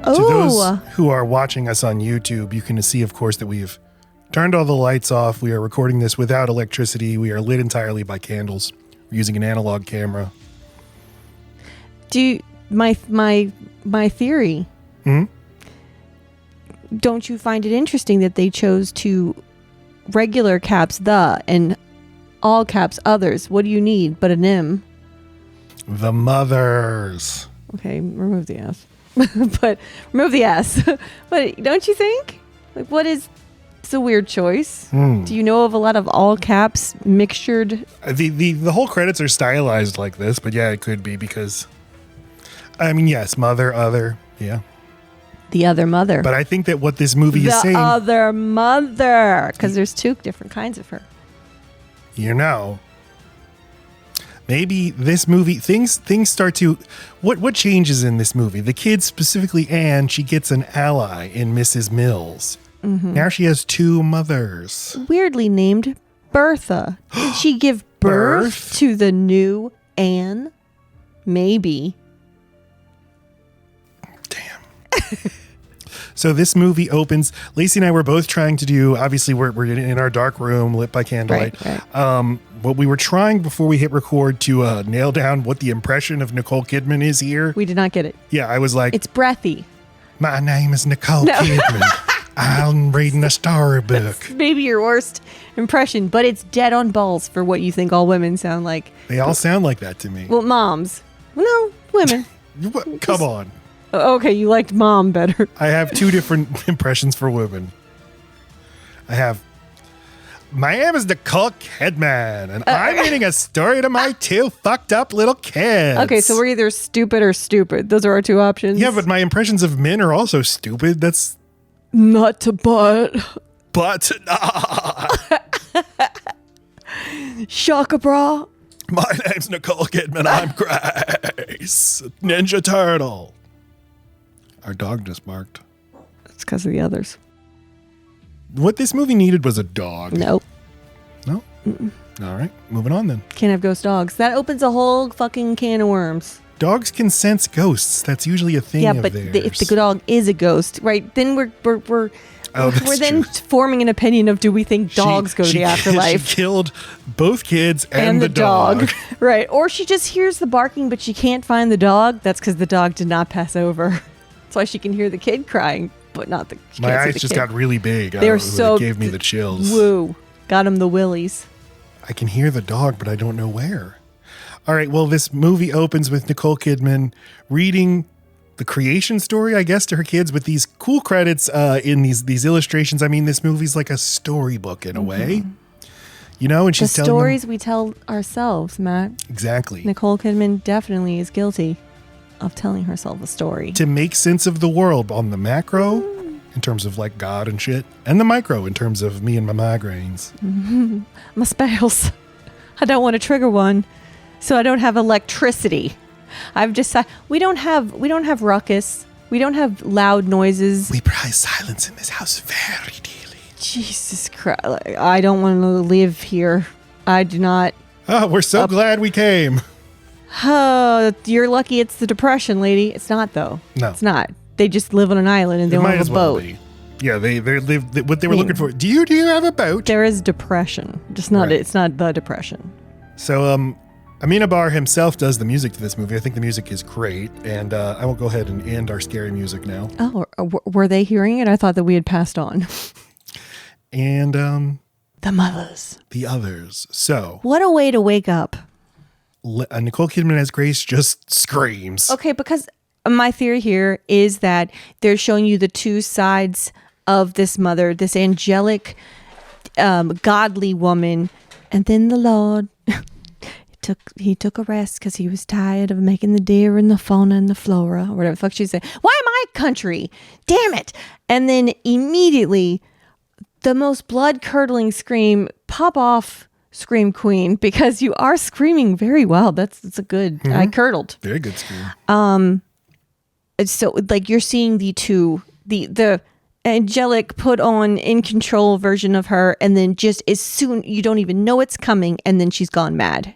To those who are watching us on YouTube, you can see, of course, that we've turned all the lights off. We are recording this without electricity. We are lit entirely by candles. We're using an analog camera. My theory. Hmm? Don't you find it interesting that they chose to regular caps the and all caps others? What do you need but an M? The mothers. Okay, remove the S. But remove the S. But don't you think? Like, it's a weird choice. Do you know of a lot of all caps mixtured? The whole credits are stylized like this, but yeah, it could be because, I mean, yes, mother, other, yeah. The other mother. But I think that what this movie is saying... The other mother. Because there's two different kinds of her. You know... Maybe this movie, things start to... What changes in this movie? The kid, specifically Anne, she gets an ally in Mrs. Mills. Mm-hmm. Now she has two mothers. Weirdly named Bertha. Did she give birth to the new Anne? Maybe. Damn. So this movie opens. Lacey and I were both trying to do, obviously we're in our dark room lit by candlelight. Right. What we were trying before we hit record to nail down what the impression of Nicole Kidman is here. We did not get it. Yeah, I was like, it's breathy. My name is Nicole Kidman. I'm reading a storybook. That's maybe your worst impression, but it's dead on balls for what you think all women sound like. They all sound like that to me. Well, moms. No, women. Come on. Okay, you liked mom better. I have two different impressions for women. I have, my name is Nicole Kidman, and I'm reading a story to my two fucked up little kids. Okay, so we're either stupid or stupid. Those are our two options. Yeah, but my impressions of men are also stupid. That's... Nut to butt. Butt to not. Shaka bra. My name's Nicole Kidman. I'm Grace. Ninja Turtle. Our dog just barked. It's because of the others. What this movie needed was a dog. Nope. No? Mm-mm. All right. Moving on then. Can't have ghost dogs. That opens a whole fucking can of worms. Dogs can sense ghosts. That's usually a thing of theirs. Yeah, but if the dog is a ghost, right, then we're then true. forming an opinion of, do we think dogs go to the afterlife? She killed both kids and the dog. Right. Or she just hears the barking, but she can't find the dog. That's because the dog did not pass over. That's why she can hear the kid crying, but not the kid. My eyes just got really big. They're so... It gave me the chills. Woo. Got him the willies. I can hear the dog, but I don't know where. All right, well, this movie opens with Nicole Kidman reading the creation story, I guess, to her kids with these cool credits in these illustrations. I mean, this movie's like a storybook in a way. You know, and she's telling them... The stories we tell ourselves, Matt. Exactly. Nicole Kidman definitely is guilty of telling herself a story. To make sense of the world on the macro, in terms of like God and shit, and the micro in terms of me and my migraines. My spells. I don't want to trigger one, so I don't have electricity. I've decided we don't have ruckus. We don't have loud noises. We prize silence in this house very dearly. Jesus Christ. I don't want to live here. I do not. Oh, we're so glad we came. Oh, you're lucky it's the Depression, lady. It's not, though. No. It's not. They just live on an island and they don't have a boat. Be. Yeah, they live what they were looking for. Do you have a boat? There is depression. Just not. Right. It's not the Depression. So, Amenábar himself does the music to this movie. I think the music is great, and I will go ahead and end our scary music now. Oh, were they hearing it? I thought that we had passed on. And the mothers, the others. So, what a way to wake up. Nicole Kidman as Grace just screams. Okay, because my theory here is that they're showing you the two sides of this mother, this angelic, godly woman, and then the Lord he took a rest because he was tired of making the deer and the fauna and the flora, or whatever the fuck she said. Why am I country? Damn it! And then immediately, the most blood-curdling scream, pop off. Scream queen, because you are screaming very well. That's a good. Mm-hmm. I curdled. Very good scream. So like you're seeing the angelic put on in control version of her, and then just as soon you don't even know it's coming, and then she's gone mad.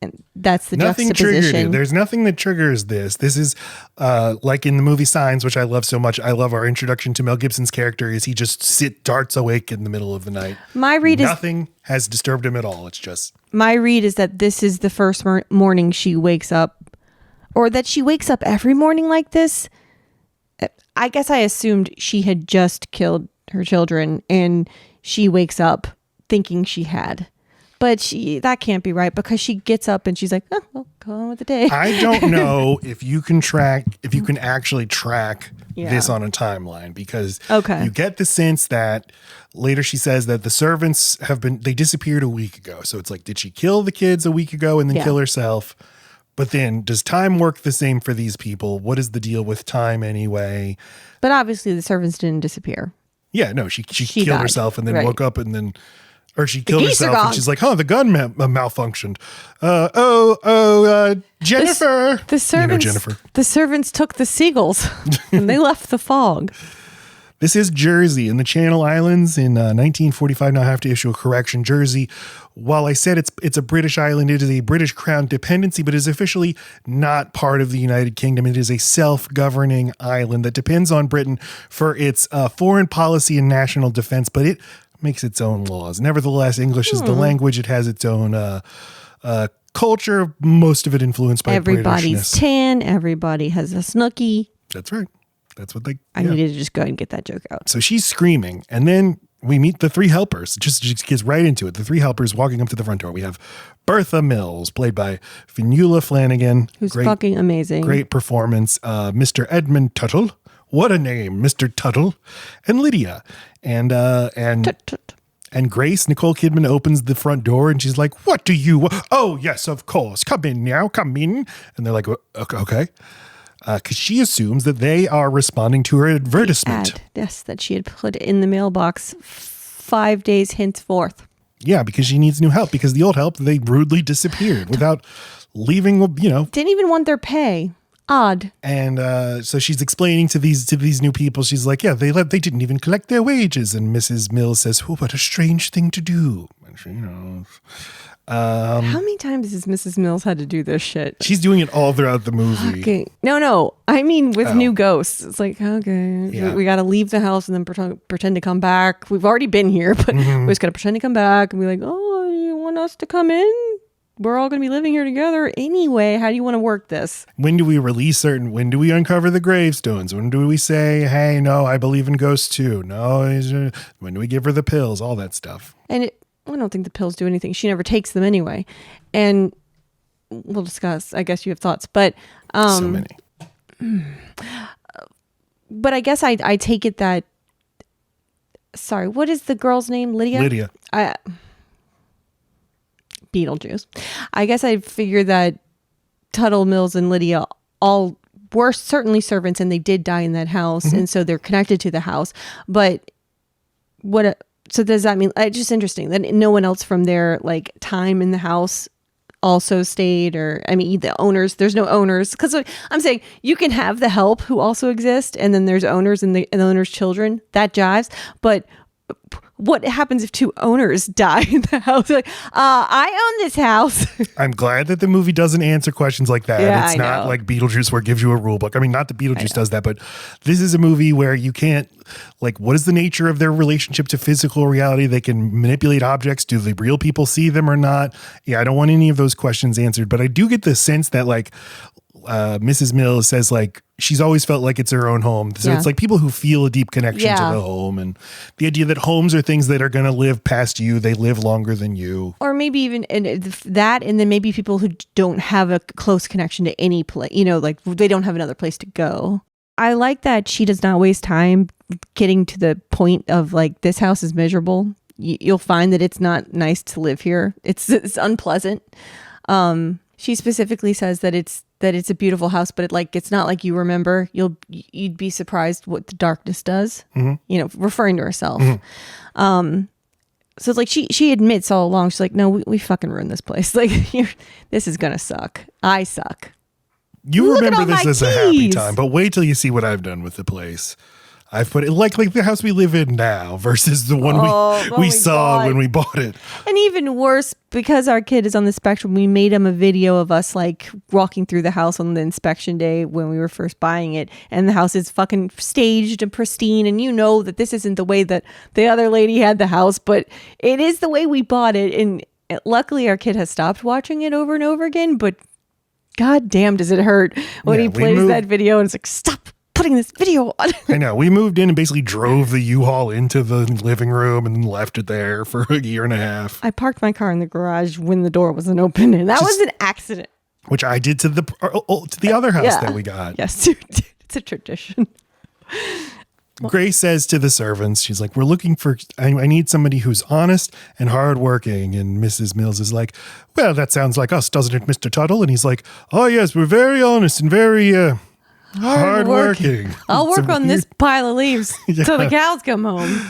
And that's the Nothing triggered it. juxtaposition. There's nothing that triggers this. This is like in the movie Signs, which I love so much. I love our introduction to Mel Gibson's character is he just darts awake in the middle of the night. My read Nothing has disturbed him at all. It's just. My read is that this is the first morning she wakes up, or that she wakes up every morning like this. I guess I assumed she had just killed her children and she wakes up thinking she had. But that can't be right because she gets up and she's like, oh, well, go on with the day. I don't know if you can actually track this on a timeline because you get the sense that later she says that the servants they disappeared a week ago. So it's like, did she kill the kids a week ago and then kill herself? But then does time work the same for these people? What is the deal with time anyway? But obviously the servants didn't disappear. Yeah, no, she killed died. herself and then woke up and then... Or she killed geese are herself gone. and she's like, the gun malfunctioned. Jennifer. The servants, Jennifer. The servants took the seagulls and they left the fog. This is Jersey in the Channel Islands in 1945. Now I have to issue a correction. Jersey, while I said it's a British island, it is a British Crown dependency, but is officially not part of the United Kingdom. It is a self-governing island that depends on Britain for its foreign policy and national defense, but it makes its own laws. Nevertheless, English is the language. It has its own culture, most of it influenced by Everybody's Britishness. tan. Everybody has a snooky. That's right. That's what they... I needed to just go ahead and get that joke out. So she's screaming, and then we meet the three helpers. Just gets right into it. The three helpers walking up to the front door. We have Bertha Mills, played by Fionnuala Flanagan. Who's fucking amazing. Great performance. Mr. Edmund Tuttle. What a name, Mr. Tuttle. And Lydia. And Grace, Nicole Kidman, opens the front door and she's like, what do you want? Oh, yes, of course. Come in now. Come in. And they're like, okay. Because she assumes that they are responding to her advertisement. Yes, that she had put in the mailbox 5 days henceforth. Yeah, because she needs new help. Because the old help, they rudely disappeared without leaving, Didn't even want their pay. Odd. And so she's explaining to these new people. She's like, yeah, they didn't even collect their wages. And Mrs. Mills says, oh, what a strange thing to do. And she, how many times has Mrs. Mills had to do this shit? She's doing it all throughout the movie. Okay. No. I mean, with new ghosts. It's like, okay, we got to leave the house and then pretend to come back. We've already been here, but we just got to pretend to come back and be like, oh, you want us to come in? We're all going to be living here together anyway. How do you want to work this? When do we release when do we uncover the gravestones? When do we say, hey, no, I believe in ghosts too? No, when do we give her the pills? All that stuff. And I don't think the pills do anything. She never takes them anyway. And we'll discuss. I guess you have thoughts, but so many. But I guess I take it that. Sorry, what is the girl's name? Lydia. Beetlejuice. I guess I figure that Tuttle, Mills, and Lydia all were certainly servants, and they did die in that house, and so they're connected to the house. But so does that mean? It's just interesting that no one else from their time in the house also stayed, or the owners. There's no owners, because I'm saying you can have the help who also exist, and then there's owners and the owners' children. That jives, but. What happens if two owners die in the house? I own this house. I'm glad that the movie doesn't answer questions like that. Yeah, it's not like Beetlejuice where it gives you a rule book. Not that Beetlejuice does that, but this is a movie where you can't, what is the nature of their relationship to physical reality? They can manipulate objects. Do the real people see them or not? Yeah, I don't want any of those questions answered, but I do get the sense that Mrs. Mills says she's always felt like it's her own home. So it's people who feel a deep connection to the home, and the idea that homes are things that are going to live past you. They live longer than you. Or maybe even that, and then maybe people who don't have a close connection to any place, they don't have another place to go. I like that she does not waste time getting to the point of this house is miserable. You'll find that it's not nice to live here. It's unpleasant. She specifically says that it's a beautiful house, but it's not like you remember. You'd be surprised what the darkness does. Referring to herself. So it's she admits all along. She's like, no, we fucking ruined this place. This is gonna suck. I suck. You Look at remember all this my as a happy keys. time, but wait till you see what I've done with the place. I've put it like the house we live in now versus the one we saw when we bought it. And even worse, because our kid is on the spectrum, we made him a video of us like walking through the house on the inspection day when we were first buying it. And the house is fucking staged and pristine. And you know that this isn't the way that the other lady had the house, but it is the way we bought it. And luckily our kid has stopped watching it over and over again, but god damn does it hurt when he plays that video and it's like, stop putting this video on. I know. We moved in and basically drove the U-Haul into the living room and left it there for a year and a half. I parked my car in the garage when the door wasn't open, and that was an accident. Which I did to the other house that we got. Yes, it's a tradition. Grace says to the servants, she's like, we're looking for, I need somebody who's honest and hardworking. And Mrs. Mills is like, well, that sounds like us, doesn't it, Mr. Tuttle? And he's like, oh, yes, we're very honest and very hardworking. I'll work on this pile of leaves till the cows come home.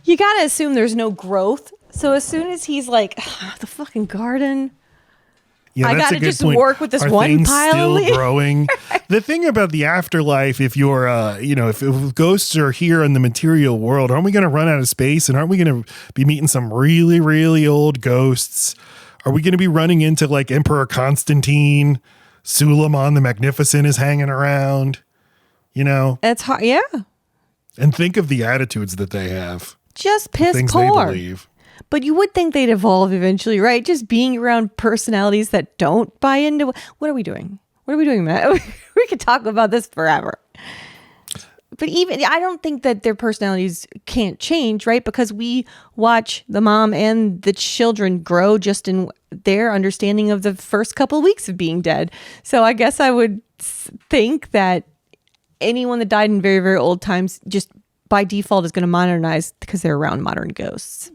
You got to assume there's no growth. So as soon as he's like, the fucking garden. Yeah, I got to just work with this one pile still of leaves. Growing. The thing about the afterlife, if you're, if ghosts are here in the material world, aren't we going to run out of space? And aren't we going to be meeting some really, really old ghosts? Are we going to be running into like Emperor Constantine? Suleiman the Magnificent is hanging around, That's hard. Yeah. And think of the attitudes that they have. Just piss things poor. They believe. But you would think they'd evolve eventually, right? Just being around personalities that don't buy into. What are we doing? What are we doing, Matt? We could talk about this forever. But even, I don't think that their personalities can't change, right? Because we watch the mom and the children grow just in their understanding of the first couple of weeks of being dead. So I guess I would think that anyone that died in very, very old times just by default is going to modernize because they're around modern ghosts.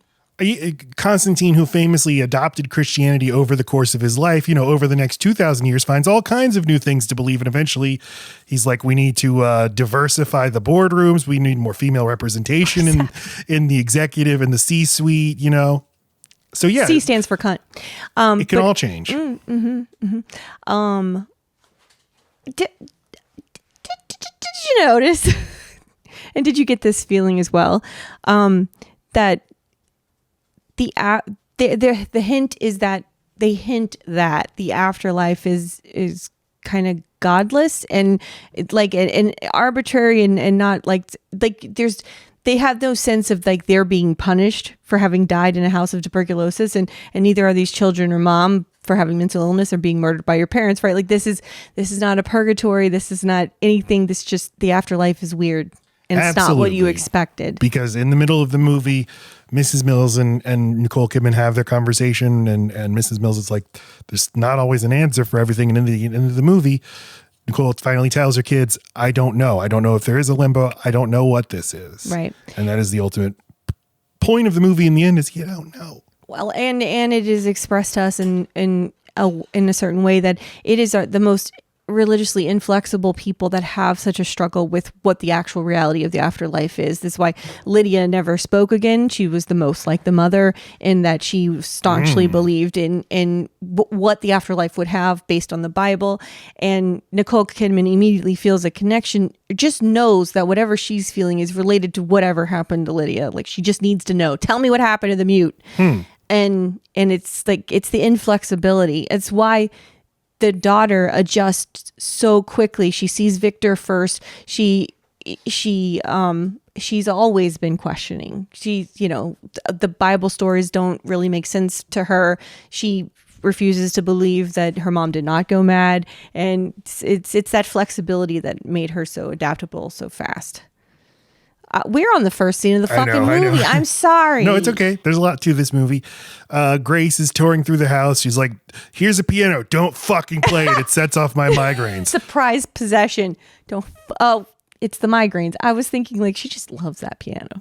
Constantine, who famously adopted Christianity over the course of his life, over the next 2,000 years, finds all kinds of new things to believe. And eventually he's like, we need to diversify the boardrooms. We need more female representation in the executive and the C-suite, So yeah. C stands for cunt. It can all change. Did you notice, and did you get this feeling as well, that the hint is that they hint that the afterlife is kind of godless and like an arbitrary and not like they have no sense of like they're being punished for having died in a house of tuberculosis, and neither are these children or mom for having mental illness or being murdered by your parents, right? Like this is not a purgatory. This is not anything. This just the afterlife is weird. And it's not what you expected. Because in the middle of the movie, Mrs. Mills and Nicole Kidman have their conversation, and Mrs. Mills is like, there's not always an answer for everything. And in the end of the movie, Nicole finally tells her kids, I don't know. I don't know if there is a limbo. I don't know what this is. Right. And that is the ultimate point of the movie in the end is you don't know. Well, and it is expressed to us in a certain way that it is the most religiously inflexible people that have such a struggle with what the actual reality of the afterlife is. This is why Lydia never spoke again. She was the most like the mother in that she staunchly believed in what the afterlife would have based on the Bible. And Nicole Kidman immediately feels a connection, just knows that whatever she's feeling is related to whatever happened to Lydia. Like she just needs to know, tell me what happened to the mute. And it's like, it's the inflexibility. It's why the daughter adjusts so quickly. She sees Victor first. She's always been questioning. The Bible stories don't really make sense to her. She refuses to believe that her mom did not go mad. And it's that flexibility that made her so adaptable so fast. We're on the first scene of the fucking movie. I'm sorry. No, it's okay. There's a lot to this movie. Grace is touring through the house. She's like, here's a piano. Don't fucking play it. It sets off my migraines. Surprise possession. It's the migraines. I was thinking like she just loves that piano.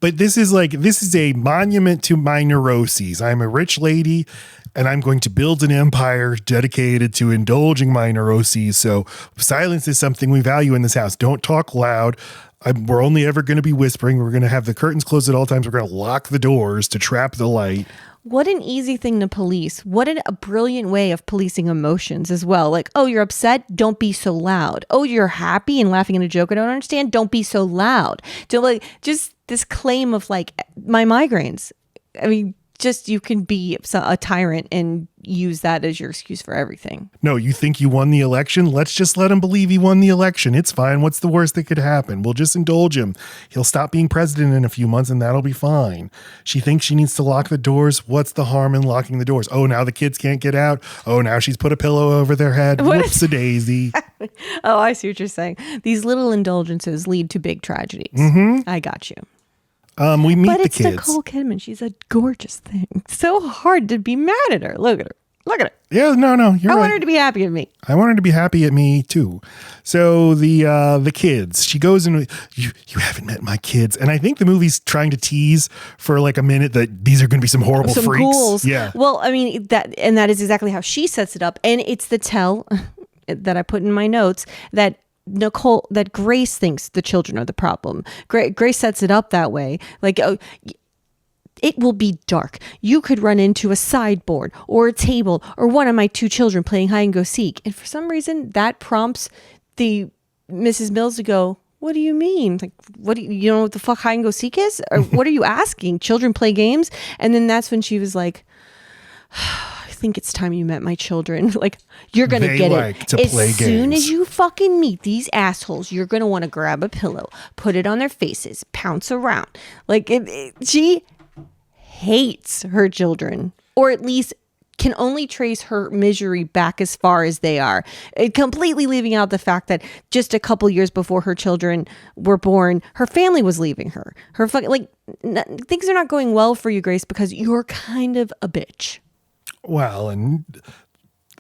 But this is a monument to my neuroses. I'm a rich lady and I'm going to build an empire dedicated to indulging my neuroses. So silence is something we value in this house. Don't talk loud. We're only ever going to be whispering. We're going to have the curtains closed at all times. We're going to lock the doors to trap the light. what an easy thing to police. What a brilliant way of policing emotions as well. Like, oh, you're upset? Don't be so loud. Oh, you're happy and laughing at a joke I don't understand? Don't be so loud. Don't like just this claim of like my migraines. I mean, just you can be a tyrant and use that as your excuse for everything. No, you think you won the election? Let's just let him believe he won the election. It's fine. What's the worst that could happen? We'll just indulge him. He'll stop being president in a few months and that'll be fine. She thinks she needs to lock the doors. What's the harm in locking the doors? Oh, now the kids can't get out. Oh, now she's put a pillow over their head. Whoops-a-daisy. Oh, I see what you're saying. These little indulgences lead to big tragedies. I got you. We meet but the it's kids. Nicole Kidman. She's a gorgeous thing. So hard to be mad at her. Look at her. Look at her. Yeah, no, you're right. I want her to be happy at me. I want her to be happy at me too. So the kids, she goes and you haven't met my kids, and I think the movie's trying to tease for like a minute that these are going to be some horrible freaks. Ghouls. Yeah. Well, I mean that is exactly how she sets it up, and it's the tell that I put in my notes that Grace thinks the children are the problem. Grace sets it up that way. Like, it will be dark. You could run into a sideboard or a table or one of my two children playing hide and go seek. And for some reason that prompts the Mrs. Mills to go, what do you mean? Like, you know what the fuck hide and go seek is? Or what are you asking? Children play games? And then that's when she was like, I think it's time you met my children. Like, you're going to get it. As soon as you fucking meet these assholes, you're going to want to grab a pillow, put it on their faces, pounce around. Like, she hates her children, or at least can only trace her misery back as far as they are, completely leaving out the fact that just a couple years before her children were born, her family was leaving her. Things are not going well for you, Grace, because you're kind of a bitch. Well, and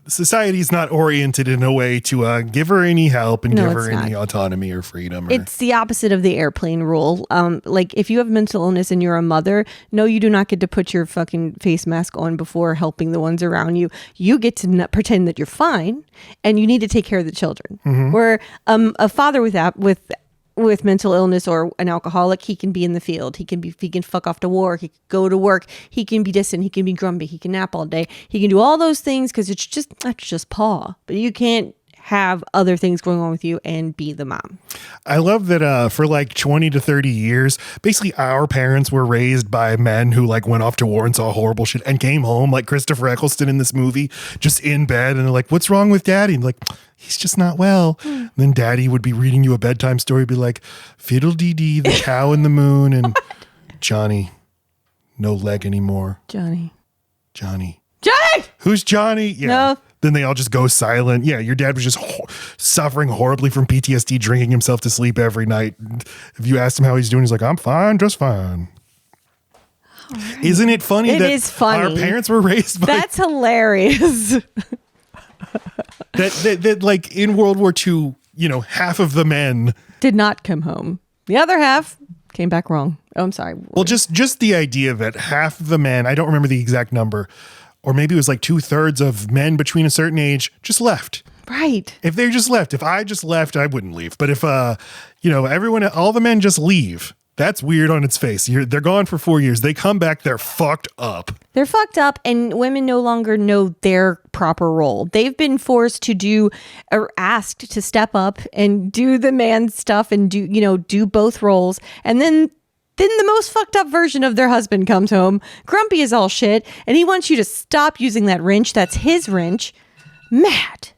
society's not oriented in a way to give her any help and give her any autonomy or freedom. It's the opposite of the airplane rule. Like, if you have mental illness and you're a mother, no, you do not get to put your fucking face mask on before helping the ones around you. You get to pretend that you're fine, and you need to take care of the children. Where a father with mental illness or an alcoholic, he can be in the field. He can fuck off to war. He can go to work. He can be distant. He can be grumpy. He can nap all day. He can do all those things because that's just Paul. But you can't have other things going on with you and be the mom. I love that for like 20 to 30 years, basically our parents were raised by men who like went off to war and saw horrible shit and came home, like Christopher Eccleston in this movie, just in bed, and they're like, what's wrong with daddy? And like, he's just not well. And then daddy would be reading you a bedtime story, be like, fiddle-dee-dee, the cow and the moon, and Johnny, no leg anymore. Johnny. Who's Johnny? Yeah. No. Then they all just go silent. Yeah, your dad was just suffering horribly from PTSD, drinking himself to sleep every night. If you asked him how he's doing, he's like, I'm fine, just fine. Right. Isn't it funny it is funny. Our parents were raised by... That's hilarious. that like in World War II, half of the men did not come home. The other half came back wrong. Oh, I'm sorry. Well, just the idea that half of the men, I don't remember the exact number, or maybe it was like 2/3 of men between a certain age just left. Right. If they just left, if I just left, I wouldn't leave. But if, everyone, all the men just leave, that's weird on its face. They're gone for 4 years. They come back, they're fucked up. They're fucked up, and women no longer know their proper role. They've been forced to do, or asked to step up and do the man stuff and do both roles. And then the most fucked up version of their husband comes home, grumpy as all shit, and he wants you to stop using that wrench. That's his wrench. Mad.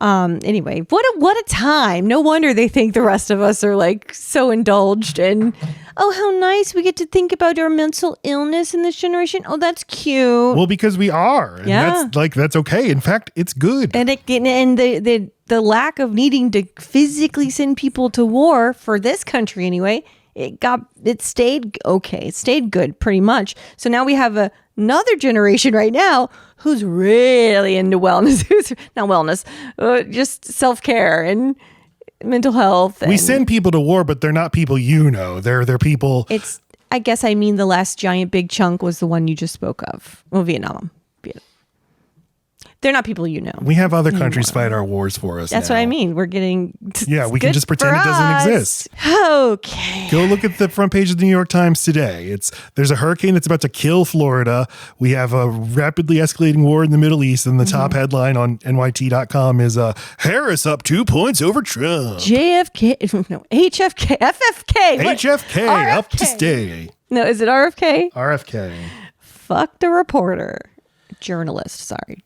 Anyway, what a time. No wonder they think the rest of us are like so indulged and, oh, how nice. We get to think about our mental illness in this generation. Oh, that's cute. Well, because we are. And yeah. That's okay. In fact, it's good. And the lack of needing to physically send people to war for this country anyway, it stayed okay. It stayed good pretty much. So now we have another generation right now who's really into wellness, just self-care and mental health. We send people to war, but they're not people They're people. The last giant big chunk was the one you just spoke of. Well, Vietnam. They're not people you know. We have other countries fight our wars for us. That's now. what I mean. We're getting. Yeah, we can just pretend it doesn't exist. Okay. Go look at the front page of the New York Times today. There's a hurricane that's about to kill Florida. We have a rapidly escalating war in the Middle East, and the top headline on NYT.com is Harris up 2 points over Trump. JFK, no, HFK, FFK. What? HFK up to stay. No, is it RFK? RFK. Fuck the reporter. Journalist, sorry.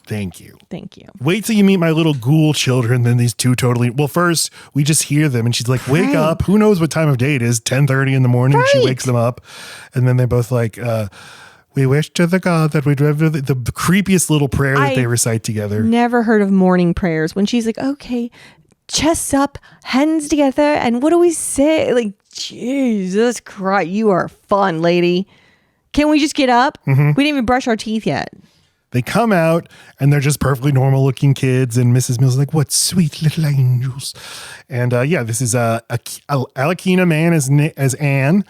Thank you. Thank you. Wait till you meet my little ghoul children. Then these two totally. Well, first we just hear them, and she's like, "Wake up!" Who knows what time of day it is? 10:30 in the morning. Right. She wakes them up, and then they both like, "We wish to the God that we'd have the creepiest little prayer that they recite together." Never heard of morning prayers. When she's like, "Okay, chests up, hands together," and what do we say? Like, Jesus Christ, you are fun, lady. Can we just get up? We didn't even brush our teeth yet. They come out and they're just perfectly normal looking kids. And Mrs. Mills is like, what sweet little angels. And this is Alekina Mann as Anne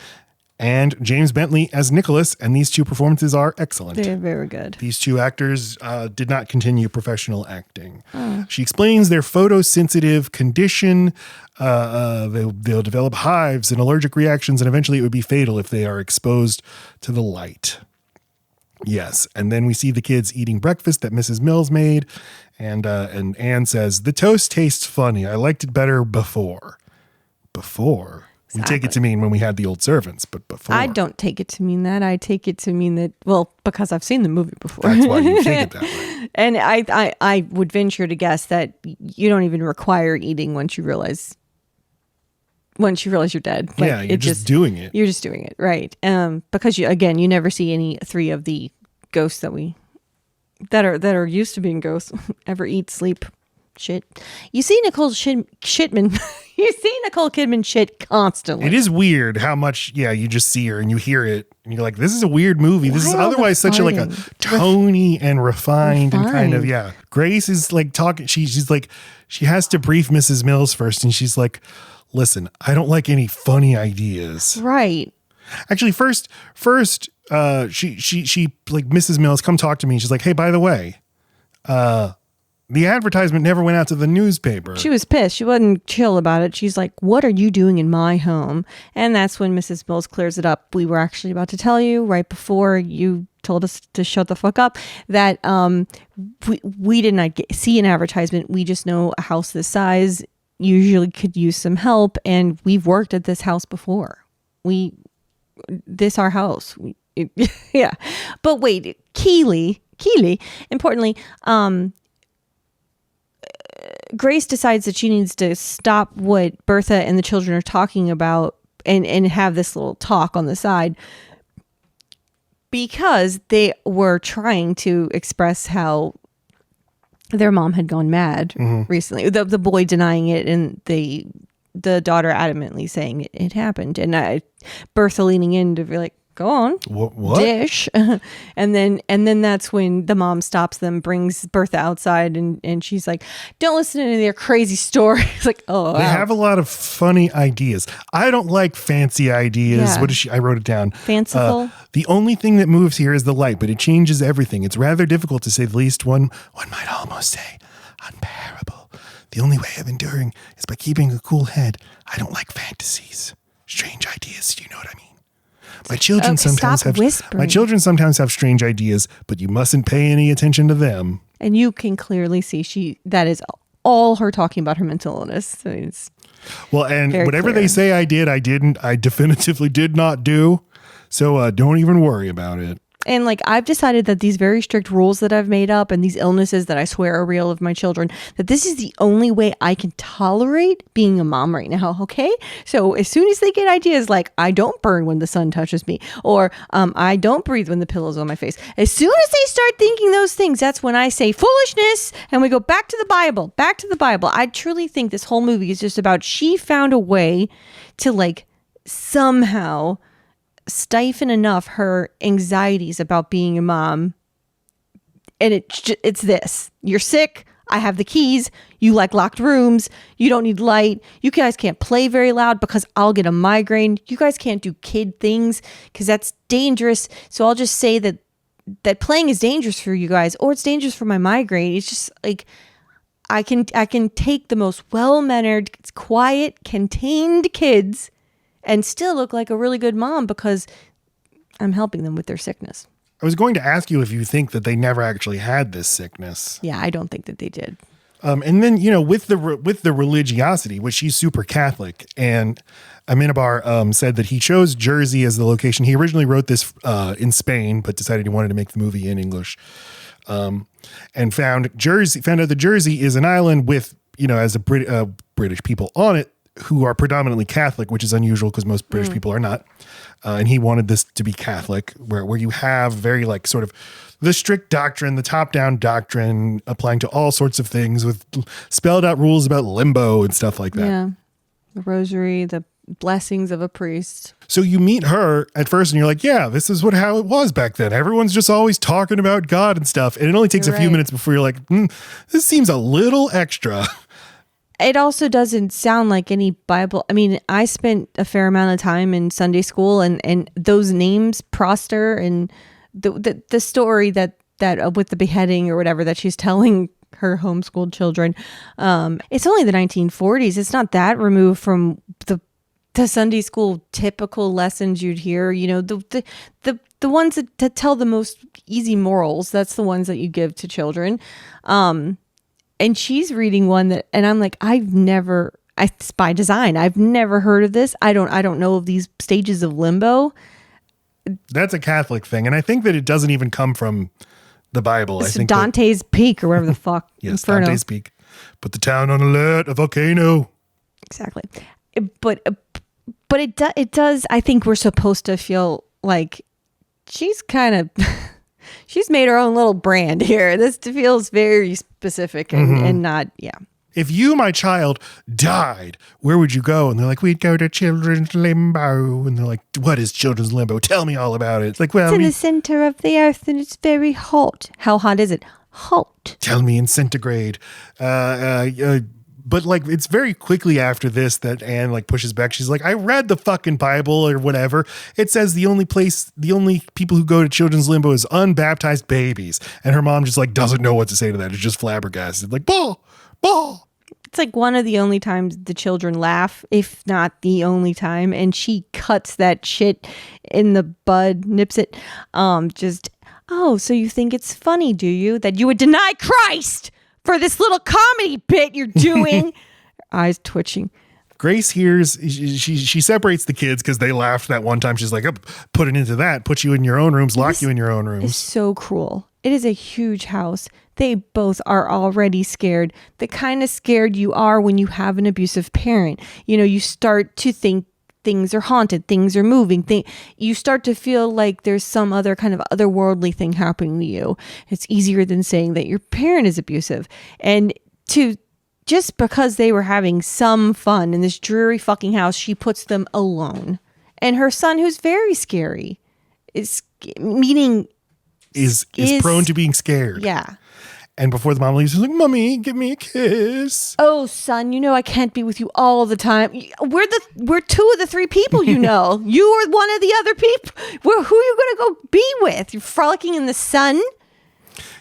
and James Bentley as Nicholas. And these two performances are excellent. They're very good. These two actors did not continue professional acting. She explains their photosensitive condition. They'll develop hives and allergic reactions, and eventually it would be fatal if they are exposed to the light. Yes, and then we see the kids eating breakfast that Mrs. Mills made, and Anne says, "The toast tastes funny. I liked it better before." Before. Exactly. We take it to mean when we had the old servants, but before. I don't take it to mean that. I take it to mean that, well, because I've seen the movie before. That's why you take it that way. And I would venture to guess that you don't even require eating once you realize you're dead. Like, yeah, you're just doing it. You're just doing it, right? Because you never see any three of the ghosts that are used to being ghosts ever eat, sleep, shit. You see Nicole Kidman. You see Nicole Kidman shit constantly. It is weird how much, you just see her and you hear it and you're like, this is a weird movie. This is otherwise such a tony and refined and kind of, Grace is like talking. She's like, she has to brief Mrs. Mills first, and she's like, listen, I don't like any funny ideas. Right. Actually, first, she like, Mrs. Mills, come talk to me. She's like, hey, by the way, the advertisement never went out to the newspaper. She was pissed. She wasn't chill about it. She's like, what are you doing in my home? And that's when Mrs. Mills clears it up. We were actually about to tell you right before you told us to shut the fuck up that we did not see an advertisement. We just know a house this size usually could use some help, and we've worked at this house before. This our house. Yeah. But wait, Keely, importantly, Grace decides that she needs to stop what Bertha and the children are talking about and have this little talk on the side, because they were trying to express how their mom had gone mad recently. The boy denying it, and the daughter adamantly saying it happened. And Bertha leaning in to be like, go on. What? Dish. and then that's when the mom stops them, brings Bertha outside, and she's like, don't listen to any of their crazy stories. Like, oh, they have a lot of funny ideas. I don't like fancy ideas. Yeah. What is she? I wrote it down. Fanciful. The only thing that moves here is the light, but it changes everything. It's rather difficult to say the least. One might almost say unbearable. The only way of enduring is by keeping a cool head. I don't like fantasies. Strange ideas. You know what I mean? My children sometimes have strange ideas, but you mustn't pay any attention to them. And you can clearly see that is all her talking about her mental illness. So it's and whatever they say I didn't. I definitively did not do. So don't even worry about it. And like, I've decided that these very strict rules that I've made up and these illnesses that I swear are real of my children, that this is the only way I can tolerate being a mom right now. Okay. So as soon as they get ideas like, I don't burn when the sun touches me, or I don't breathe when the pillow's on my face. As soon as they start thinking those things, that's when I say foolishness, and we go back to the Bible, I truly think this whole movie is just about, she found a way to like somehow stifle enough her anxieties about being a mom, and it's this: you're sick, I have the keys, you like locked rooms, you don't need light, you guys can't play very loud because I'll get a migraine, you guys can't do kid things because that's dangerous, so I'll just say that that playing is dangerous for you guys, or it's dangerous for my migraine. It's just like I can take the most well-mannered, quiet, contained kids and still look like a really good mom because I'm helping them with their sickness. I was going to ask you if you think that they never actually had this sickness. Yeah, I don't think that they did. And then, with the religiosity, which she's super Catholic, and Amenábar said that he chose Jersey as the location. He originally wrote this in Spain, but decided he wanted to make the movie in English. And found out that Jersey is an island with, as a British people on it who are predominantly Catholic, which is unusual because most British people are not. And he wanted this to be Catholic, where you have very like sort of the strict doctrine, the top-down doctrine applying to all sorts of things with spelled out rules about limbo and stuff like that. Yeah. The rosary, the blessings of a priest. So you meet her at first and you're like, yeah, this is how it was back then. Everyone's just always talking about God and stuff. And it only takes a few minutes before you're like, this seems a little extra. It also doesn't sound like any Bible. I mean, I spent a fair amount of time in Sunday school, and those names, Proster, and the story that with the beheading or whatever that she's telling her homeschooled children. It's only the 1940s. It's not that removed from the Sunday school typical lessons you'd hear. The ones that tell the most easy morals. That's the ones that you give to children. And she's reading one and I'm like, it's by design. I've never heard of this. I don't know of these stages of limbo. That's a Catholic thing. And I think that it doesn't even come from the Bible. I think Dante's Peak or whatever the fuck. Yes, Inferno. Dante's Peak. Put the town on alert, a volcano. Exactly. But it does, I think we're supposed to feel like she's kind of... She's made her own little brand here. This feels very specific and not, yeah. If you, my child, died, where would you go? And they're like, we'd go to children's limbo. And they're like, what is children's limbo? Tell me all about it. It's like, well, it's in the center of the earth and it's very hot. How hot is it? Hot. Tell me in centigrade. But like, it's very quickly after this that Anne like pushes back. She's like, I read the fucking Bible or whatever. It says the only people who go to children's limbo is unbaptized babies. And her mom just like doesn't know what to say to that. It's just flabbergasted. Like, ball. It's like one of the only times the children laugh, if not the only time. And she cuts that shit in the bud, nips it. So you think it's funny, do you? That you would deny Christ for this little comedy bit you're doing. Eyes twitching. Grace hears, she separates the kids because they laughed that one time. She's like, oh, put it into that, put you in your own rooms, lock you in your own rooms. It's so cruel. It is a huge house. They both are already scared. The kind of scared you are when you have an abusive parent. You start to think things are haunted, things are moving. You start to feel like there's some other kind of otherworldly thing happening to you. It's easier than saying that your parent is abusive. And just because they were having some fun in this dreary fucking house, she puts them alone. And her son, who's very scary, is prone to being scared. Yeah. And before the mom leaves, she's like, Mommy, give me a kiss. Oh, son, I can't be with you all the time. We're two of the three people, You are one of the other people. Who are you going to go be with? You're frolicking in the sun?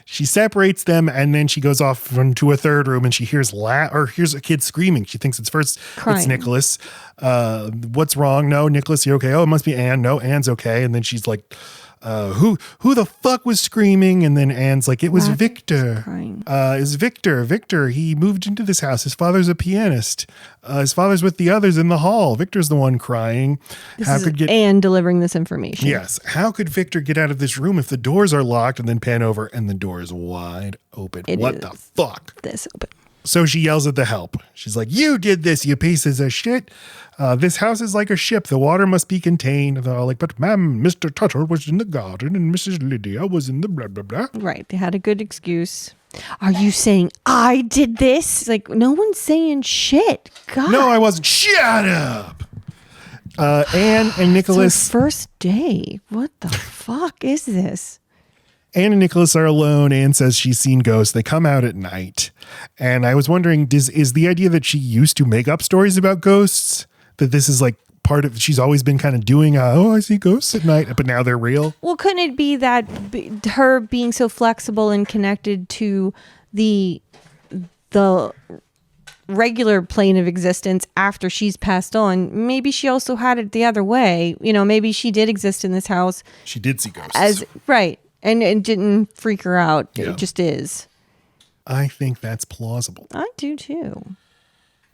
She separates them, and then she goes off to a third room, and she hears a kid screaming. She thinks it's Nicholas. What's wrong? No, Nicholas, you're okay. Oh, it must be Anne. No, Anne's okay. And then she's like, who the fuck was screaming? And then Anne's like, it was Victor. It's Victor. Victor, he moved into this house. His father's a pianist. His father's with the others in the hall. Victor's the one crying. Anne delivering this information. Yes. How could Victor get out of this room if the doors are locked? And then pan over and the door is wide open. What the fuck? This open. So she yells at the help. She's like, you did this, you pieces of shit. This house is like a ship. The water must be contained. And they're all like, but ma'am, Mr. Tuttle was in the garden and Mrs. Lydia was in the blah, blah, blah. Right. They had a good excuse. Are you saying I did this? Like, no one's saying shit. God. No, I wasn't. Shut up. Anne and Nicholas. It's our first day. What the fuck is this? Anne and Nicholas are alone. Anne says she's seen ghosts. They come out at night. And I was wondering, is the idea that she used to make up stories about ghosts, that this is like part of, she's always been kind of doing, I see ghosts at night, but now they're real. Well, couldn't it be that her being so flexible and connected to the regular plane of existence after she's passed on, maybe she also had it the other way. Maybe she did exist in this house. She did see ghosts. And it didn't freak her out. Yeah. It just is. I think that's plausible. I do too.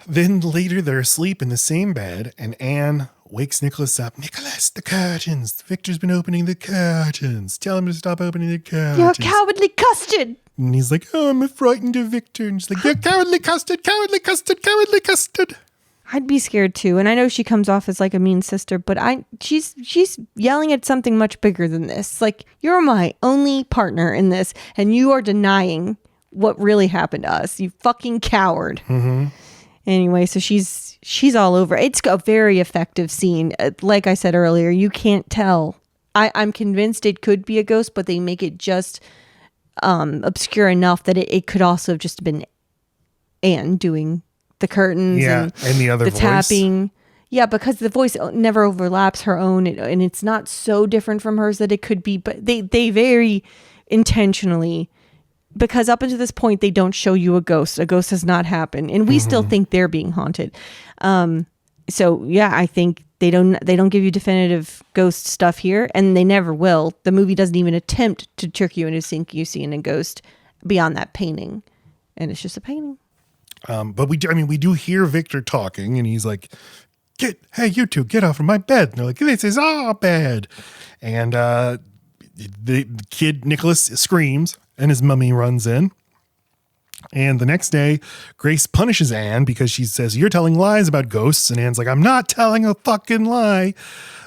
Then later they're asleep in the same bed, and Anne wakes Nicholas up. Nicholas, the curtains. Victor's been opening the curtains. Tell him to stop opening the curtains. You're a cowardly custard. And he's like, I'm frightened of Victor. And she's like, you're cowardly custard, cowardly custard, cowardly custard. I'd be scared too. And I know she comes off as like a mean sister, but she's yelling at something much bigger than this. Like, you're my only partner in this, and you are denying what really happened to us. You fucking coward. Mm-hmm. Anyway, so she's all over. It's a very effective scene. Like I said earlier, you can't tell. I'm convinced it could be a ghost, but they make it just obscure enough that it could also have just been Anne doing the curtains and the other voice. Tapping. Yeah, because the voice never overlaps her own, and it's not so different from hers that it could be, but they very intentionally, because up until this point they don't show you a ghost. A ghost has not happened, and we still think they're being haunted. So yeah, I think they don't give you definitive ghost stuff here, and they never will. The movie doesn't even attempt to trick you into thinking you see a ghost beyond that painting, and it's just a painting. But we do hear Victor talking, and he's like, hey, you two, get off of my bed. And they're like, this is our bed. And the kid, Nicholas, screams, and his mummy runs in. And the next day, Grace punishes Anne because she says, you're telling lies about ghosts. And Anne's like, I'm not telling a fucking lie.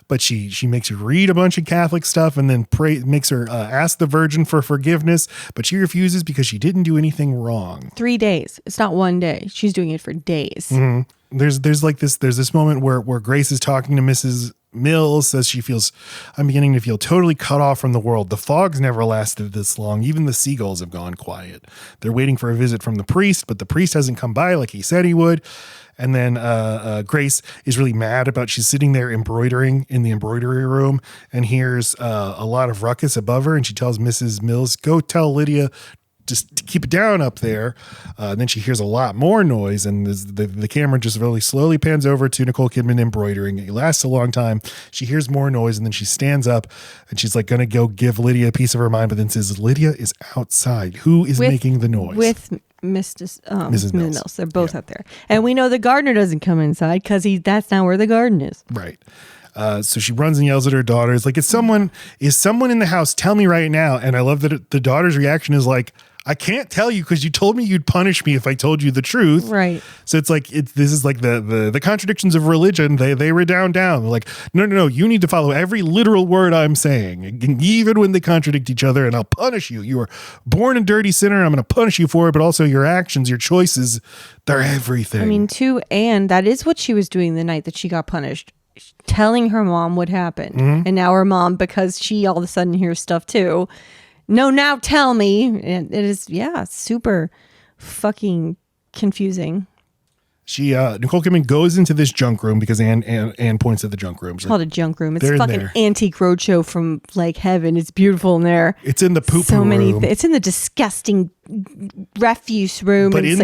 But she makes her read a bunch of Catholic stuff and then makes her ask the Virgin for forgiveness. But she refuses because she didn't do anything wrong. 3 days. It's not one day. She's doing it for days. Mm-hmm. There's this moment where Grace is talking to Mrs. Mills, says I'm beginning to feel totally cut off from the world. The fog's never lasted this long. Even the seagulls have gone quiet. They're waiting for a visit from the priest, but the priest hasn't come by like he said he would. And then Grace is really mad she's sitting there embroidering in the embroidery room and hears a lot of ruckus above her. And she tells Mrs. Mills, go tell Lydia just to keep it down up there. And then she hears a lot more noise, and the camera just really slowly pans over to Nicole Kidman embroidering. It lasts a long time. She hears more noise, and then she stands up, and she's like going to go give Lydia a piece of her mind, but then says, Lydia is outside. Who is making the noise? With Mrs. Mills. They're both out there. And we know the gardener doesn't come inside because that's not where the garden is. Right. So she runs and yells at her daughters, like, is someone in the house? Tell me right now. And I love that the daughter's reaction is like, I can't tell you because you told me you'd punish me if I told you the truth. Right. So it's like, this is like the contradictions of religion. They redound down. They're like, no, you need to follow every literal word I'm saying, even when they contradict each other, and I'll punish you. You were born a dirty sinner. I'm going to punish you for it, but also your actions, your choices, they're everything. I mean, to Anne, that is what she was doing the night that she got punished. Telling her mom what happened. Mm-hmm. And now her mom, because she all of a sudden hears stuff too, no, now tell me. And it is, super fucking confusing. Nicole Kidman goes into this junk room because Anne points at the junk room. It's called a junk room. It's a fucking antique roadshow from like heaven. It's beautiful in there. It's in the poop room. It's in the disgusting refuse room. But in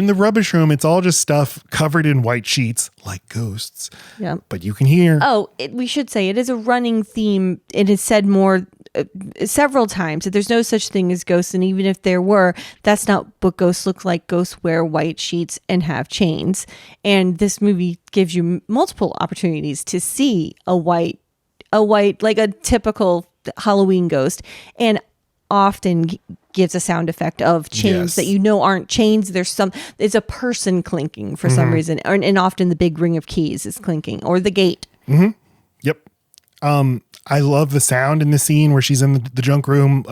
the rubbish room, it's all just stuff covered in white sheets like ghosts. Yeah. But you can hear. We should say it is a running theme. It is said more several times that there's no such thing as ghosts, and even if there were, that's not what ghosts look like. Ghosts wear white sheets and have chains, and this movie gives you multiple opportunities to see a white like a typical Halloween ghost, and often gives a sound effect of chains that aren't chains. It's a person clinking for some reason, and often the big ring of keys is clinking, or the gate. Mm-hmm. Yep. I love the sound in the scene where she's in the junk room,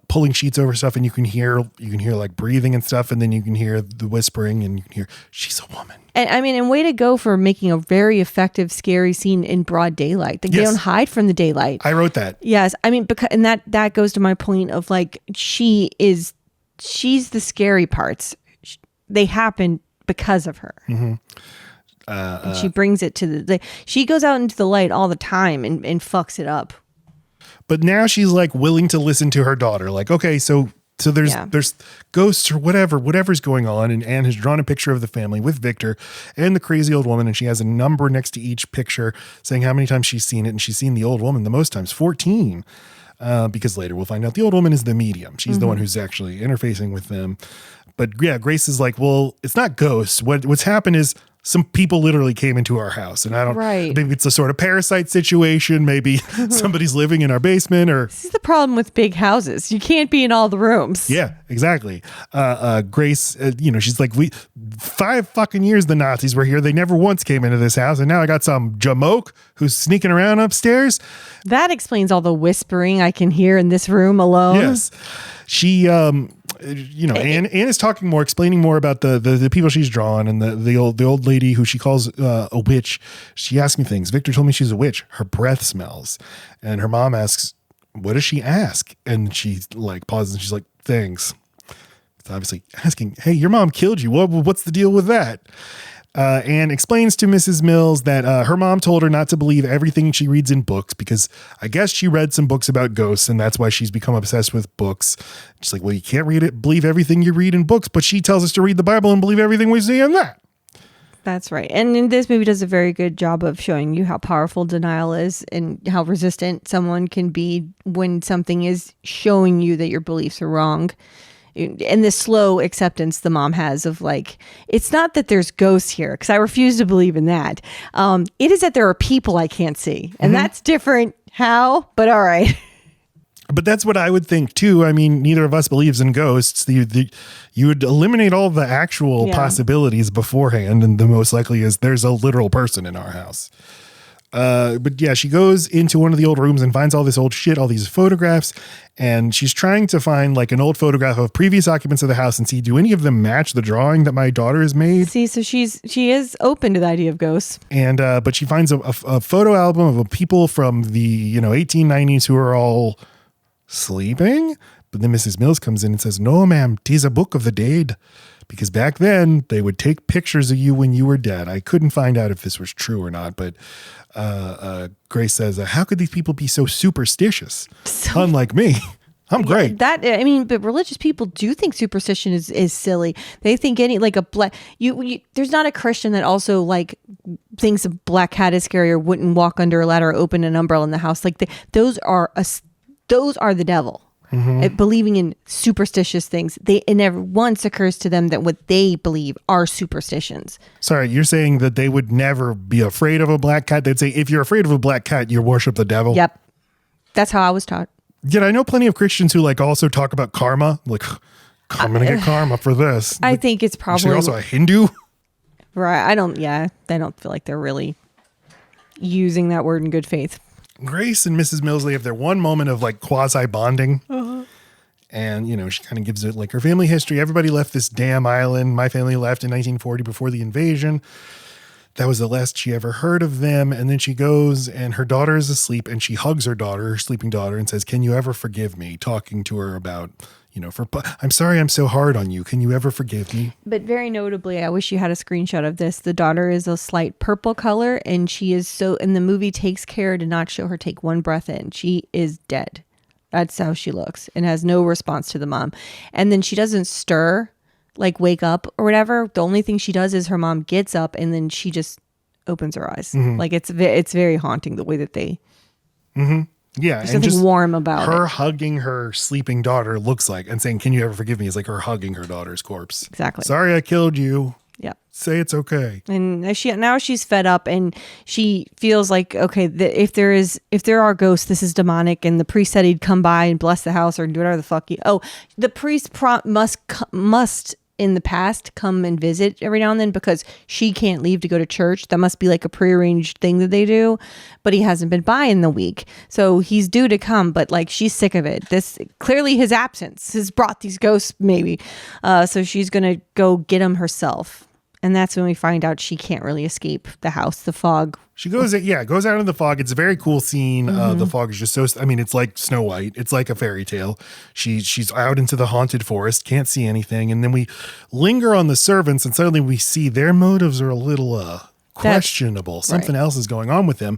pulling sheets over stuff, and you can hear like breathing and stuff, and then you can hear the whispering, and you can hear she's a woman. And way to go for making a very effective, scary scene in broad daylight. They don't hide from the daylight. I wrote that. Yes, and that goes to my point of like she's the scary parts. They happen because of her. Mm-hmm. And she brings it to she goes out into the light all the time and fucks it up. But now she's like willing to listen to her daughter. Like, okay, so there's ghosts or whatever's going on. And Anne has drawn a picture of the family with Victor and the crazy old woman. And she has a number next to each picture saying how many times she's seen it. And she's seen the old woman the most times, 14. Because later we'll find out the old woman is the medium. She's the one who's actually interfacing with them. But yeah, Grace is like, well, it's not ghosts. What's happened is some people literally came into our house, and I don't, maybe it's a sort of parasite situation. Maybe somebody's living in our basement or. This is the problem with big houses. You can't be in all the rooms. Yeah, exactly. Grace, she's like, 5 fucking years the Nazis were here. They never once came into this house. And now I got some jamoke who's sneaking around upstairs. That explains all the whispering I can hear in this room alone. Yes. She, Anne is talking more, explaining more about the people she's drawn and the old lady who she calls a witch. She asks me things. Victor told me she's a witch. Her breath smells. And her mom asks, what does she ask? And she like pauses and she's like, things. It's obviously asking, hey, your mom killed you. What's the deal with that? Anne explains to Mrs. Mills that her mom told her not to believe everything she reads in books because I guess she read some books about ghosts and that's why she's become obsessed with books. She's like, well, you can't believe everything you read in books, but she tells us to read the Bible and believe everything we see in that. That's right. And in this movie does a very good job of showing you how powerful denial is and how resistant someone can be when something is showing you that your beliefs are wrong. And the slow acceptance the mom has of like, it's not that there's ghosts here because I refuse to believe in that. It is that there are people I can't see, and that's different. How? But all right. But that's what I would think too. I mean, neither of us believes in ghosts. You would eliminate all the actual possibilities beforehand, and the most likely is there's a literal person in our house. But yeah, she goes into one of the old rooms and finds all this old shit, all these photographs, and she's trying to find like an old photograph of previous occupants of the house and see, do any of them match the drawing that my daughter has made? See, so she is open to the idea of ghosts. And but she finds a photo album of people from the 1890s who are all sleeping. But then Mrs. Mills comes in and says, no, ma'am, 'tis a book of the dead. Because back then they would take pictures of you when you were dead. I couldn't find out if this was true or not, but Grace says, how could these people be so superstitious? Unlike me. I'm great. But religious people do think superstition is silly. They think any like there's not a Christian that also like thinks a black cat is scary or wouldn't walk under a ladder or open an umbrella in the house. Like those are the devil. Believing in superstitious things. It never once occurs to them that what they believe are superstitions. Sorry, you're saying that they would never be afraid of a black cat? They'd say, if you're afraid of a black cat, you worship the devil? Yep. That's how I was taught. Yet I know plenty of Christians who like also talk about karma. Like, I'm going to get karma for this. I think it's probably... You're also a Hindu? Right. They don't feel like they're really using that word in good faith. Grace and Mrs. Millsley have their one moment of like quasi bonding. And, she kind of gives it like her family history. Everybody left this damn island. My family left in 1940 before the invasion. That was the last she ever heard of them. And then she goes and her daughter is asleep and she hugs her daughter, her sleeping daughter, and says, can you ever forgive me? Talking to her about, I'm sorry I'm so hard on you. Can you ever forgive me? But very notably, I wish you had a screenshot of this. The daughter is a slight purple color and she is and the movie takes care to not show her take one breath in. She is dead. That's how she looks and has no response to the mom. And then she doesn't stir, like wake up or whatever. The only thing she does is her mom gets up and then she just opens her eyes. Like it's very haunting the way that they... Yeah. There's something warm about her it. hugging her sleeping daughter looks like, and saying, can you ever forgive me? Is like her hugging her daughter's corpse. Exactly. Sorry I killed you. Yeah. Say it's okay. And now she's fed up and she feels like, okay, if there are ghosts, this is demonic. And the priest said he'd come by and bless the house or do whatever the fuck. The priest must in the past come and visit every now and then because she can't leave to go to church. That must be like a prearranged thing that they do, but he hasn't been by in the week. So he's due to come, but like she's sick of it. Clearly his absence has brought these ghosts maybe. So she's going to go get them herself. And that's when we find out she can't really escape the house, the fog. She goes out in the fog. It's a very cool scene. The fog is just it's like Snow White. It's like a fairy tale. She's out into the haunted forest, can't see anything. And then we linger on the servants and suddenly we see their motives are a little questionable. Something else is going on with them.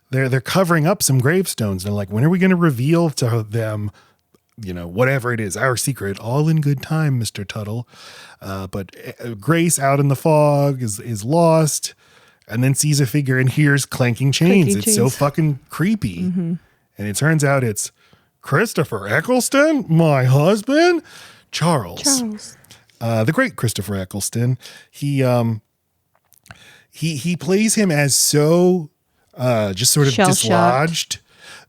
They're covering up some gravestones. They're like, when are we going to reveal to them, whatever it is, our secret? All in good time, Mr. Tuttle. But Grace out in the fog is lost, and then sees a figure and hears clanking chains. It's so fucking creepy. Mm-hmm. And it turns out it's Christopher Eccleston, my husband, Charles. The great Christopher Eccleston. He plays him as so just sort of dislodged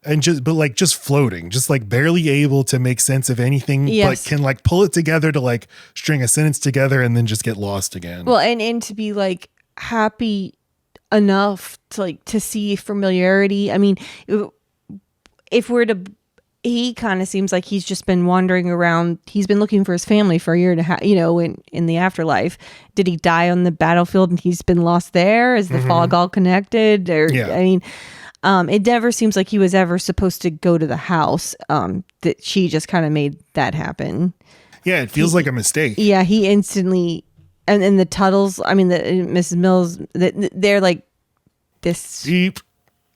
and just floating, just like barely able to make sense of anything, but can like pull it together to like string a sentence together and then just get lost again. Well, and to be like happy enough to like to see familiarity. I mean, if we're to, he kind of seems like he's just been wandering around. He's been looking for his family for a year and a half, in the afterlife. Did he die on the battlefield and he's been lost there? Is the fog all connected? I mean, it never seems like he was ever supposed to go to the house. That she just kind of made that happen. Yeah, it feels like a mistake. Yeah, he instantly, and the Tuttles, I mean, the Mrs. Mills, they're like, this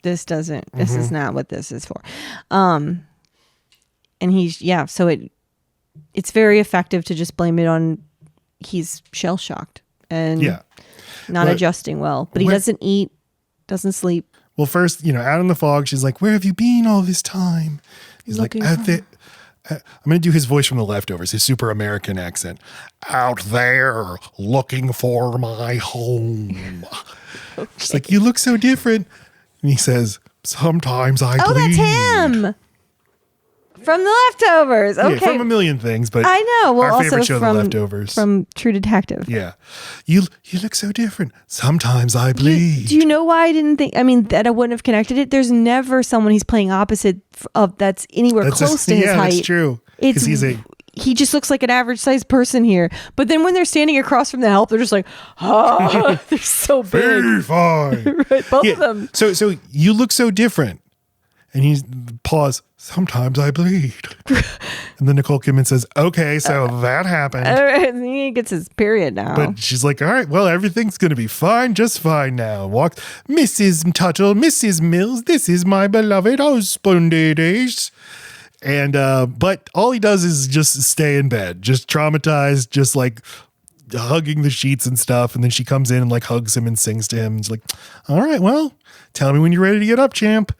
This doesn't. This is not what this is for. And so it's very effective to just blame it on he's shell shocked and not adjusting well. But he doesn't eat, doesn't sleep. Well, first, out in the fog, she's like, "Where have you been all this time?" He's like, "Out there." I'm going to do his voice from The Leftovers, his super American accent. "Out there looking for my home." Okay. She's like, "You look so different." And he says, "Sometimes I bleed." Oh, that's him. From The Leftovers. Okay. Yeah, from a million things, but I know. Well, our favorite also show, The Leftovers. From True Detective. Yeah. You look so different. Sometimes I bleed. Do you know why I didn't think, that I wouldn't have connected it? There's never someone he's playing opposite of that's anywhere close to his height. Yeah, that's true. He just looks like an average sized person here. But then when they're standing across from the help, they're just like, they're so big. Be fine. Right, both of them. So you look so different. And he's pause. "Sometimes I bleed." And then Nicole Kidman says, "Okay, so that happened." He gets his period now. But she's like, "All right, well, everything's going to be fine, just fine now." Walks, "Mrs. Tuttle, Mrs. Mills, this is my beloved husband, it is." And, but all he does is just stay in bed, just traumatized, just like hugging the sheets and stuff. And then she comes in and like hugs him and sings to him. It's like, "All right, well, tell me when you're ready to get up, champ."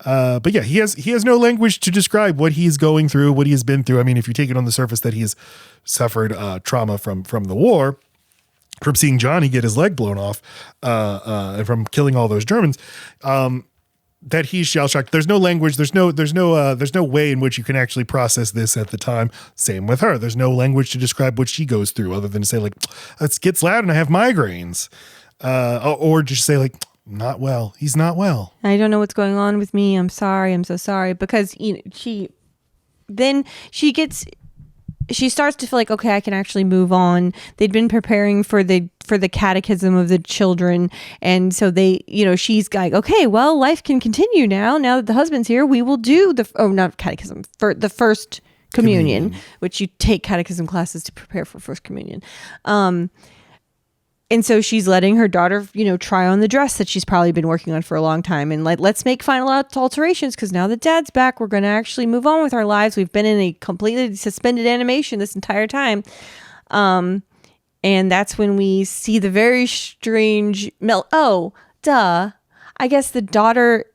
But yeah, he has no language to describe what he's going through, what he has been through. I mean, if you take it on the surface that he's suffered trauma from the war, from seeing Johnny get his leg blown off, and from killing all those Germans, that he's shell shocked. There's no language. There's no way in which you can actually process this at the time. Same with her. There's no language to describe what she goes through, other than to say like, "It gets loud and I have migraines," or just say like, "Not well. He's not well. I don't know what's going on with me. I'm sorry. I'm so sorry." Because she starts to feel like, okay, I can actually move on. They'd been preparing for the catechism of the children, and so she's like, okay, well, life can continue now. Now that the husband's here, we will do not catechism, for the first communion, which you take catechism classes to prepare for first communion. And so she's letting her daughter, try on the dress that she's probably been working on for a long time. And like, let's make final alterations because now that Dad's back, we're going to actually move on with our lives. We've been in a completely suspended animation this entire time. And that's when we see the very strange I guess the daughter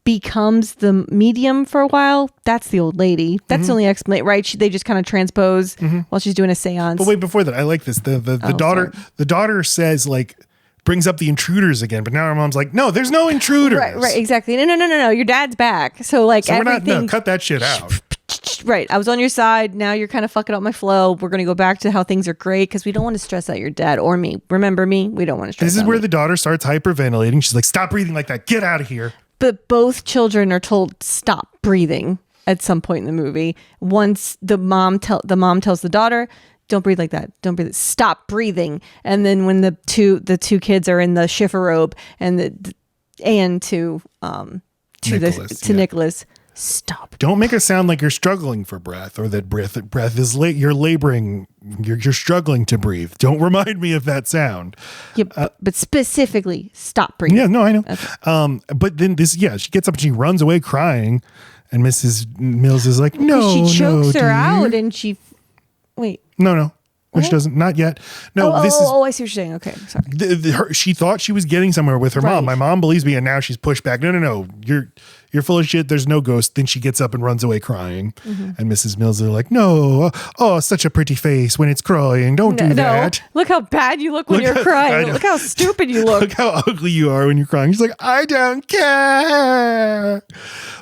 becomes the medium for a while. That's the old lady. That's the only explanation, right? They just kind of transpose while she's doing a seance. But wait, before that, I like this. The daughter says like, brings up the intruders again, but now her mom's like, "No, there's no intruders." Right, exactly. No. Your dad's back. So like, so cut that shit out. Right. I was on your side. Now you're kind of fucking up my flow. We're going to go back to how things are great because we don't want to stress out your dad or me. Remember me? We don't want to stress out. This is where the daughter starts hyperventilating. She's like, "Stop breathing like that. Get out of here." But both children are told stop breathing at some point in the movie. Once the mom tells the daughter, "Don't breathe like that. Don't breathe. Stop breathing." And then when the two kids are in the shiffer robe and to Nicholas, stop. Don't make it sound like you're struggling for breath, or that breath is late. You're laboring. You're struggling to breathe. Don't remind me of that sound. Yeah, but specifically, stop breathing. Yeah, no, I know. Okay. But then she gets up and she runs away crying, and Mrs. Mills is like, no, she chokes her dear. out, and wait. No. Which doesn't, not yet. No, I see what you're saying. Okay, sorry. She thought she was getting somewhere with her mom. My mom believes me, and now she's pushed back. No. You're full of shit. There's no ghost. Then she gets up and runs away crying. Mm-hmm. And Mrs. Mills is like, no, such a pretty face when it's crying. Don't do that. Look how bad you look when you're crying. Look how stupid you look. Look how ugly you are when you're crying. She's like, I don't care.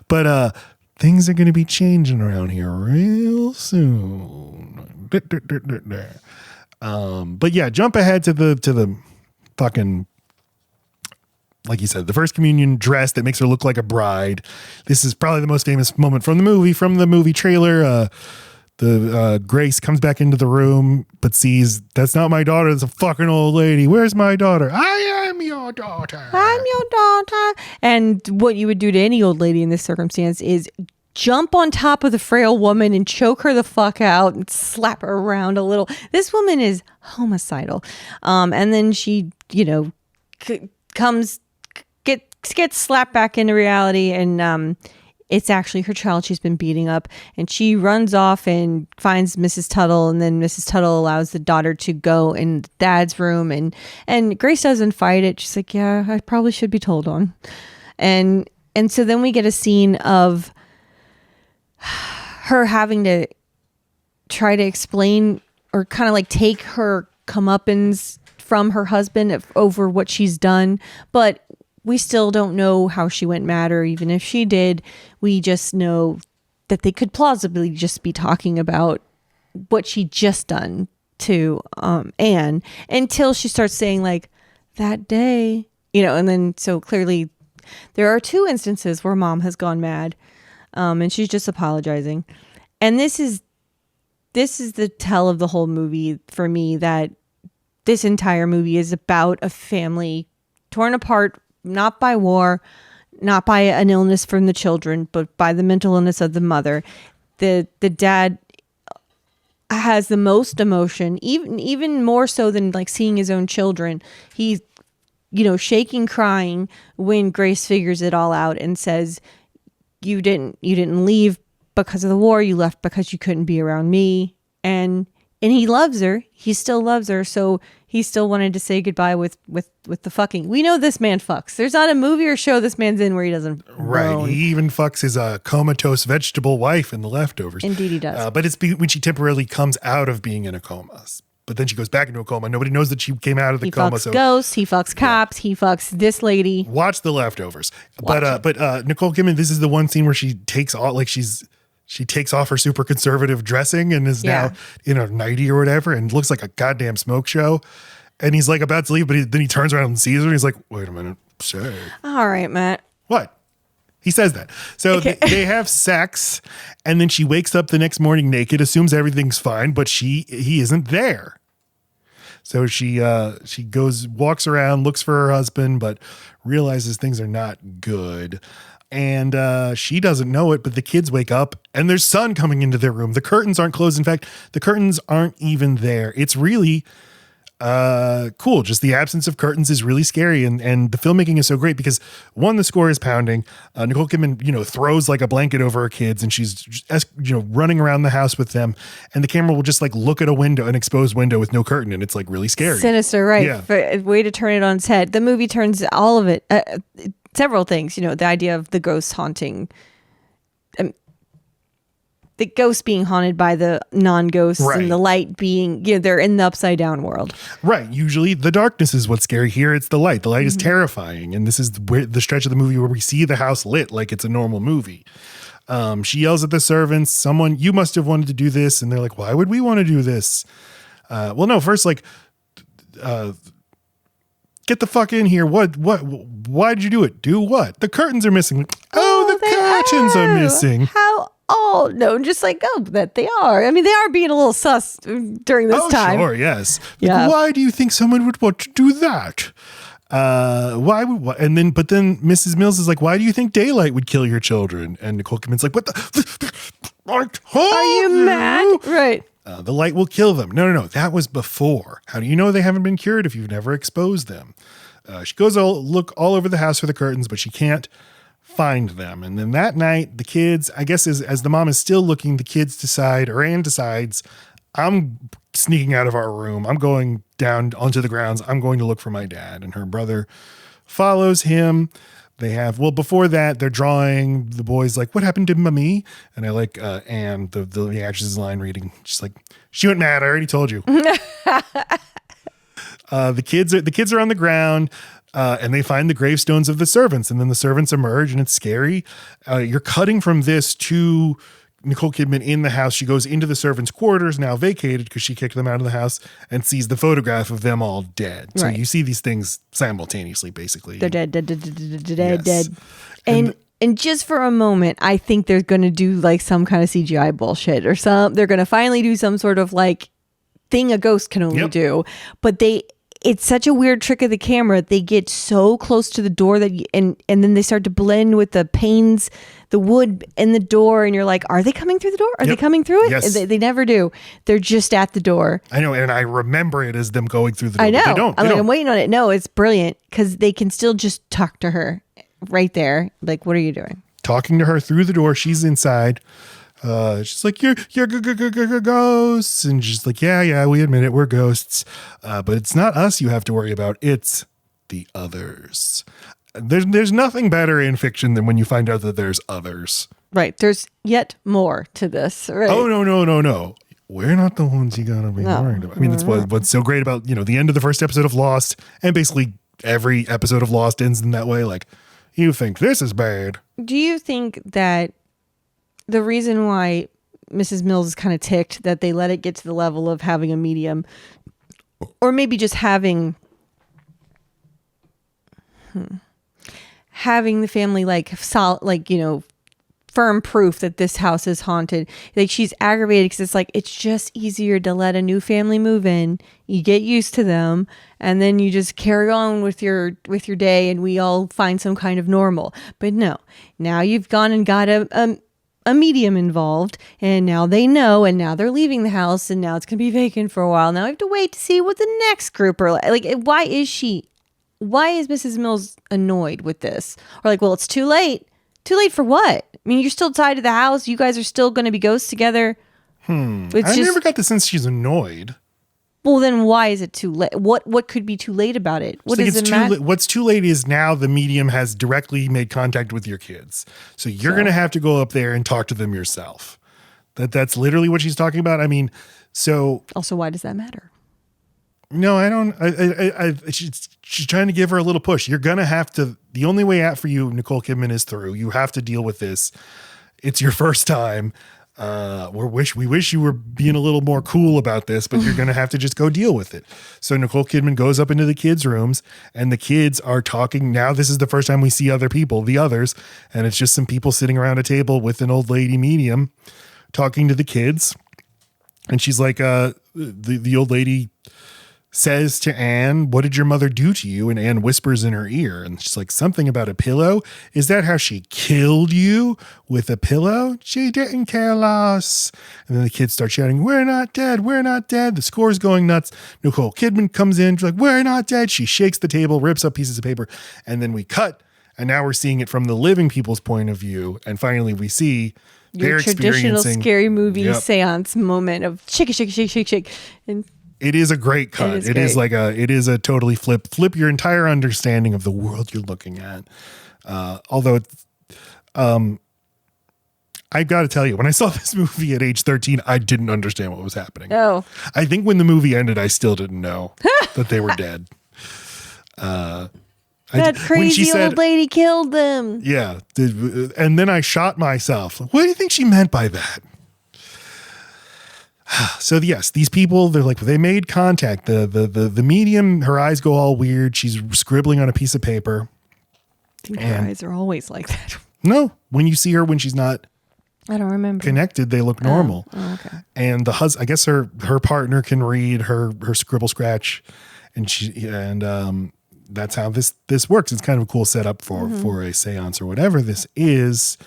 But things are going to be changing around here real soon. But yeah, jump ahead to the fucking, like you said, the first communion dress that makes her look like a bride. This is probably the most famous moment from the movie trailer. Grace comes back into the room, but sees that's not my daughter. It's a fucking old lady. Where's my daughter? I am your daughter. I'm your daughter. And what you would do to any old lady in this circumstance is jump on top of the frail woman and choke her the fuck out and slap her around a little. This woman is homicidal. And then she, gets slapped back into reality, and it's actually her child she's been beating up, and she runs off and finds Mrs. Tuttle, and then Mrs. Tuttle allows the daughter to go in Dad's room, and Grace doesn't fight it. She's like, yeah, I probably should be told on. And so then we get a scene of her having to try to explain, or kind of like take her comeuppance from her husband over what she's done, but we still don't know how she went mad, or even if she did. We just know that they could plausibly just be talking about what she just done to Anne, until she starts saying like, that day, and then so clearly there are two instances where mom has gone mad. And she's just apologizing. And this is the tell of the whole movie for me, that this entire movie is about a family torn apart, not by war, not by an illness from the children, but by the mental illness of the mother. The dad has the most emotion, even more so than like seeing his own children. He's, shaking, crying when Grace figures it all out and says, You didn't leave because of the war. You left because you couldn't be around me. And he loves her. He still loves her. So he still wanted to say goodbye with the fucking. We know this man fucks. There's not a movie or show this man's in where he doesn't. Right. Moan. He even fucks his comatose vegetable wife in The Leftovers. Indeed he does. But it's when she temporarily comes out of being in a coma. But then she goes back into a coma. Nobody knows that she came out of the coma. He fucks ghosts. He fucks cops. He fucks this lady. Watch The Leftovers. But Nicole Kidman, this is the one scene where she takes all she takes off her super conservative dressing and is now in a nightie or whatever and looks like a goddamn smoke show. And he's like about to leave, but then he turns around and sees her and he's like, wait a minute, say. All right, Matt. What? He says that. So okay. They have sex, and then she wakes up the next morning naked, assumes everything's fine, but he isn't there. So she walks around, looks for her husband, but realizes things are not good. And she doesn't know it, but the kids wake up and there's sun coming into their room. The curtains aren't closed. In fact, the curtains aren't even there. It's really cool. Just the absence of curtains is really scary. And the filmmaking is so great because one, the score is pounding. Nicole Kidman, throws like a blanket over her kids and she's just, running around the house with them. And the camera will just like look at an exposed window with no curtain. And it's like really scary. Sinister, right? Yeah. A way to turn it on its head. The movie turns all of it, several things, the idea of the ghost haunting, the ghost being haunted by the non-ghosts, right, and the light being, they're in the upside down world. Right. Usually the darkness is what's scary. Here it's the light. The light is terrifying. And this is the stretch of the movie where we see the house lit like it's a normal movie. She yells at the servants, you must have wanted to do this. And they're like, why would we want to do this? Well, no, first, get the fuck in here. Why'd you do it? Do what? The curtains are missing. The curtains are missing. How? Oh, no, just that they are. I mean, they are being a little sus during this time. Oh, sure, yes. Yeah. Why do you think someone would want to do that? But then Mrs. Mills is like, why do you think daylight would kill your children? And Nicole Kidman's like, what the? Are you mad? Right. The light will kill them. No. That was before. How do you know they haven't been cured if you've never exposed them? She goes look all over the house for the curtains, but she can't find them. And then that night, the kids, I guess as the mom is still looking, the kids decides, I'm sneaking out of our room. I'm going down onto the grounds. I'm going to look for my dad. And her brother follows him. Before that, they're drawing. The boy's like, what happened to Mummy? And I like Anne, the actress's line reading. She's like, she went mad. I already told you. The kids are on the ground. And they find the gravestones of the servants, and then the servants emerge, and it's scary. You're cutting from this to Nicole Kidman in the house. She goes into the servants' quarters, now vacated because she kicked them out of the house, and sees the photograph of them all dead. So you see these things simultaneously, basically. They're dead. And just for a moment, I think they're going to do like some kind of CGI bullshit or they're going to finally do some sort of like thing a ghost can only do. But it's such a weird trick of the camera. They get so close to the door and then they start to blend with the panes, the wood in the door. And you're like, are they coming through the door? Are they coming through it? Yes. They never do. They're just at the door. I know. And I remember it as them going through the door. I know. They don't. I'm waiting on it. No, it's brilliant because they can still just talk to her right there. Like, what are you doing? Talking to her through the door. She's inside. She's like, you're ghosts. And she's like, yeah, we admit it. We're ghosts. But it's not us you have to worry about. It's the others. There's nothing better in fiction than when you find out that there's others. Right. There's yet more to this. Right. Oh, no. We're not the ones you gotta be worried about. I mean, that's what's so great about, the end of the first episode of Lost, and basically every episode of Lost ends in that way. Like, you think this is bad. Do you think that the reason why Mrs. Mills is kind of ticked that they let it get to the level of having a medium, or maybe just having the family firm proof that this house is haunted. Like, she's aggravated because it's like, it's just easier to let a new family move in. You get used to them, and then you just carry on with your day, and we all find some kind of normal. But no, now you've gone and got a medium involved, and now they know, and now they're leaving the house, and now it's gonna be vacant for a while. Now I have to wait to see what the next group are like. Why is Mrs. Mills annoyed with this? Or like, well, it's too late for what? I mean, you're still tied to the house, you guys are still gonna be ghosts together. I never got the sense she's annoyed. Well, then why is it too late? What could be too late about it? What does it matter? What's too late is now the medium has directly made contact with your kids. So you're going to have to go up there and talk to them yourself. That's literally what she's talking about. I mean, so... Also, why does that matter? No, I don't... She's trying to give her a little push. You're going to have to... The only way out for you, Nicole Kidman, is through. You have to deal with this. It's your first time. We wish you were being a little more cool about this, but you're going to have to just go deal with it. So Nicole Kidman goes up into the kids' rooms, and the kids are talking. Now this is the first time we see other people, the others, and it's just some people sitting around a table with an old lady medium talking to the kids. And she's like, the old lady says to Anne, what did your mother do to you? And Anne whispers in her ear, and she's like, something about a pillow. Is that how she killed you? With a pillow? She didn't kill us. And then the kids start shouting, we're not dead. We're not dead. The score's going nuts. Nicole Kidman comes in. She's like, we're not dead. She shakes the table, rips up pieces of paper. And then we cut. And now we're seeing it from the living people's point of view. And finally we see your traditional scary movie seance moment of shake, shake, shake, shake, shake. And it is a great cut. It is a totally flip your entire understanding of the world you're looking at. Although I got to tell you, when I saw this movie at age 13, I didn't understand what was happening. Oh, I think when the movie ended, I still didn't know that they were dead. That crazy old lady killed them. Yeah. And then I shot myself. What do you think she meant by that? So yes, these people, they made contact. The medium, her eyes go all weird. She's scribbling on a piece of paper. I think her eyes are always like that. No, when you see her when she's not, I don't remember, connected, they look normal. Oh, okay. And I guess her partner can read her scribble scratch, and that's how this works. It's kind of a cool setup for a seance or whatever this is.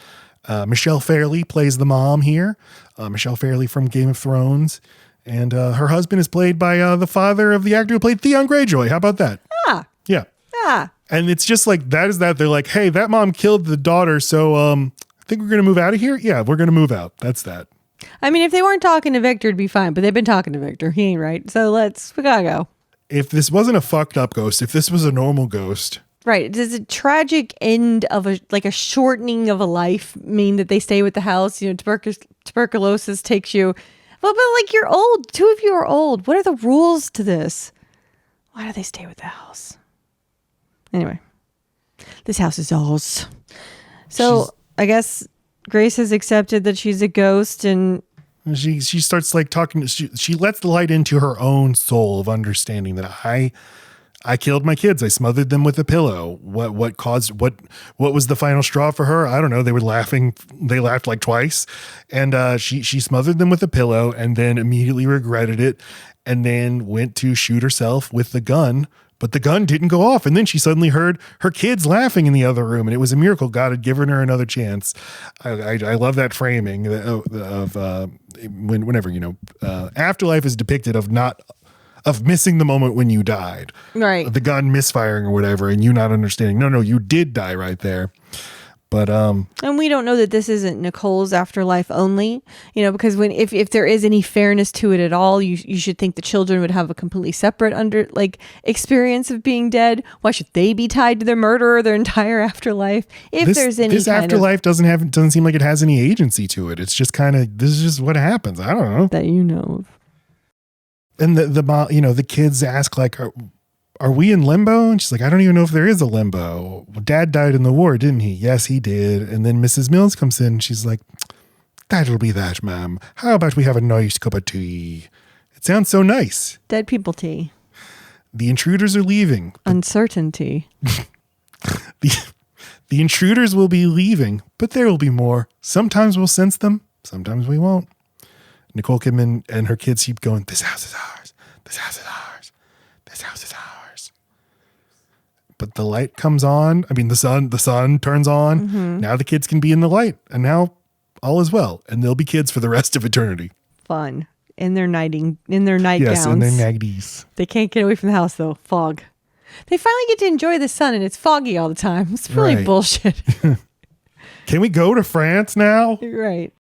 Michelle Fairley plays the mom here. Michelle Fairley from Game of Thrones. And her husband is played by the father of the actor who played Theon Greyjoy. How about that? Ah. Yeah. Ah. And it's just like, that is that. They're like, hey, that mom killed the daughter. So I think we're going to move out of here. Yeah, we're going to move out. That's that. I mean, if they weren't talking to Victor, it'd be fine. But they've been talking to Victor. He ain't right. So we gotta go. If this wasn't a fucked up ghost, if this was a normal ghost. Right. Does a tragic end of a shortening of a life mean that they stay with the house? You know, tuberculosis takes you. But like, you're old. Two of you are old. What are the rules to this? Why do they stay with the house? Anyway, this house is ours. So I guess Grace has accepted that she's a ghost, and she starts like talking. She lets the light into her own soul of understanding that I killed my kids. I smothered them with a pillow. What was the final straw for her? I don't know. They were laughing. They laughed like twice. And she smothered them with a pillow and then immediately regretted it and then went to shoot herself with the gun. But the gun didn't go off. And then she suddenly heard her kids laughing in the other room. And it was a miracle. God had given her another chance. I love that framing of whenever, afterlife is depicted of missing the moment when you died. right. The gun misfiring or whatever, and you not understanding. No, you did die right there. But And we don't know that this isn't Nicole's afterlife only, because if there is any fairness to it at all, you should think the children would have a completely separate experience of being dead. Why should they be tied to their murderer their entire afterlife? If there's any this afterlife doesn't seem like it has any agency to it. It's just this is just what happens. I don't know that you know of. And the kids ask like, are we in limbo? And she's like, I don't even know if there is a limbo. Well, Dad died in the war, didn't he? Yes, he did. And then Mrs. Mills comes in. And she's like, that'll be that, ma'am. How about we have a nice cup of tea? It sounds so nice. Dead people tea. The intruders are leaving. Uncertainty. The intruders will be leaving, but there will be more. Sometimes we'll sense them. Sometimes we won't. Nicole Kidman and her kids keep going, this house is ours. This house is ours. This house is ours. But the light comes on. I mean, the sun turns on. Mm-hmm. Now the kids can be in the light. And now all is well. And they'll be kids for the rest of eternity. Fun. In their nightgowns. Yes, in their nighties. They can't get away from the house, though. Fog. They finally get to enjoy the sun, and it's foggy all the time. It's really bullshit. Can we go to France now? Right.